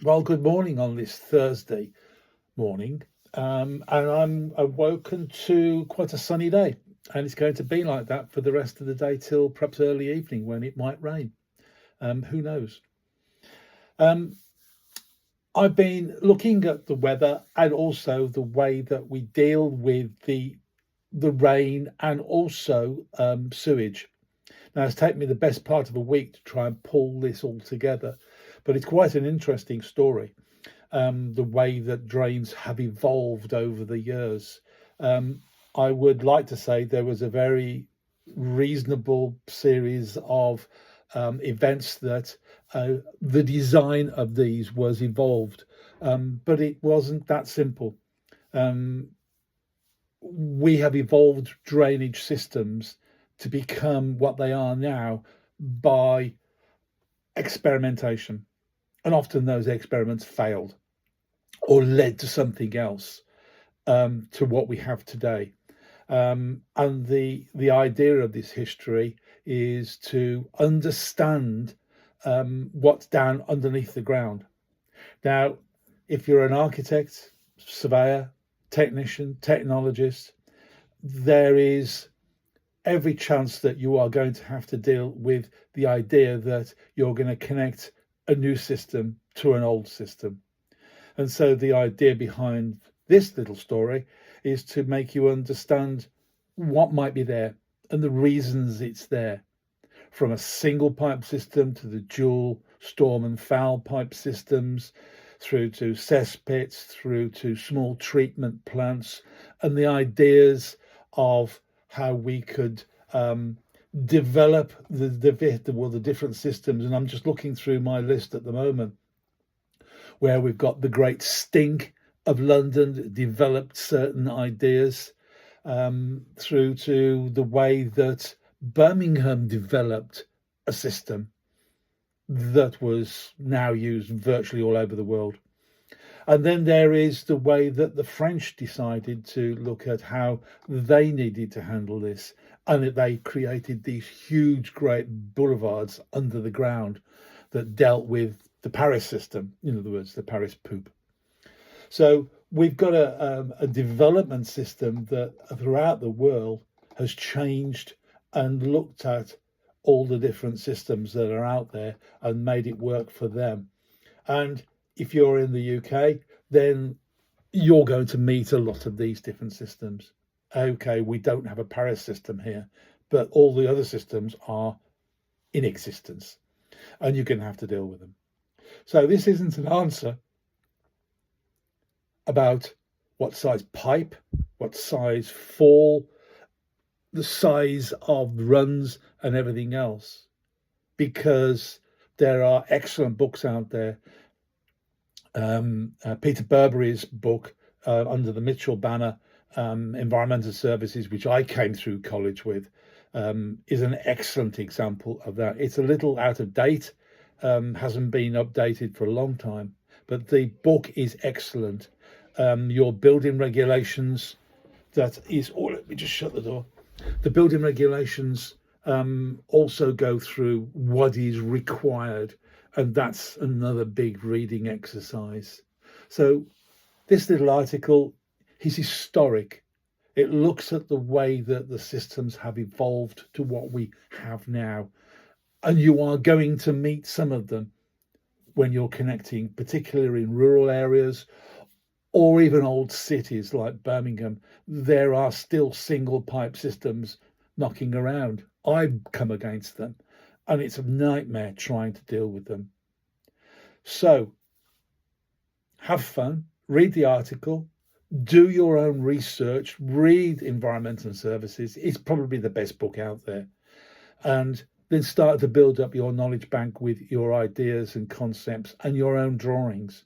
Well, good morning on this Thursday morning. And I'm awoken to quite a sunny day. And it's going to be like that for the rest of the day till perhaps early evening when it might rain. Who knows? Um, I've been looking at the weather and also the way that we deal with the rain and also sewage. Now, it's taken me the best part of a week to try and pull this all together, but it's quite an interesting story. The way that drains have evolved over the years. Um, I would like to say there was a very reasonable series of events that the design of these was evolved, but it wasn't that simple. Um, we have evolved drainage systems to become what they are now by experimentation, and often those experiments failed or led to something else, to what we have today. And the idea of this history is to understand what's down underneath the ground. Now, if you're an architect, surveyor, technician, technologist, there is every chance that you are going to have to deal with the idea that you're going to connect a new system to an old system. And so the idea behind this little story is to make you understand what might be there and the reasons it's there. From a single pipe system to the dual storm and foul pipe systems, through to cesspits, through to small treatment plants, and the ideas of how we could develop the different systems. And I'm just looking through my list at the moment, where we've got the great stink of London that developed certain ideas, through to the way that Birmingham developed a system that was now used virtually all over the world. And then there is the way that the French decided to look at how they needed to handle this, and that they created these huge, great boulevards under the ground that dealt with the Paris system, in other words, the Paris poop. So we've got a development system that throughout the world has changed and looked at all the different systems that are out there and made it work for them. And if you're in the UK, then you're going to meet a lot of these different systems. Okay, we don't have a Paris system here, but all the other systems are in existence and you're going to have to deal with them. So this isn't an answer about what size pipe, what size fall, the size of runs and everything else, because there are excellent books out there. Peter Burberry's book, under the Mitchell banner, Environmental Services, which I came through college with, is an excellent example of that. It's a little out of date, hasn't been updated for a long time, but the book is excellent. Your building regulations, that is, oh, let me just shut the door. The building regulations also go through what is required, and that's another big reading exercise. So this little article is historic. It looks at the way that the systems have evolved to what we have now, and you are going to meet some of them when you're connecting, particularly in rural areas or even old cities like Birmingham. There are still single pipe systems knocking around. I've come against them, and it's a nightmare trying to deal with them. So have fun, read the article, do your own research, read Environmental Services. It's probably the best book out there. And then start to build up your knowledge bank with your ideas and concepts and your own drawings.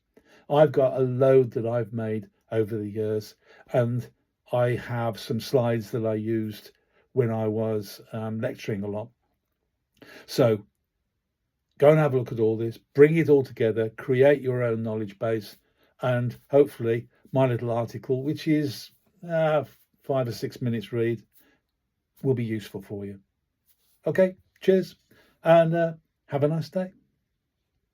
I've got a load that I've made over the years, and I have some slides that I used when I was lecturing a lot. So go and have a look at all this, bring it all together, create your own knowledge base, and hopefully my little article, which is 5 or 6 minutes read, will be useful for you. Okay, cheers, and have a nice day.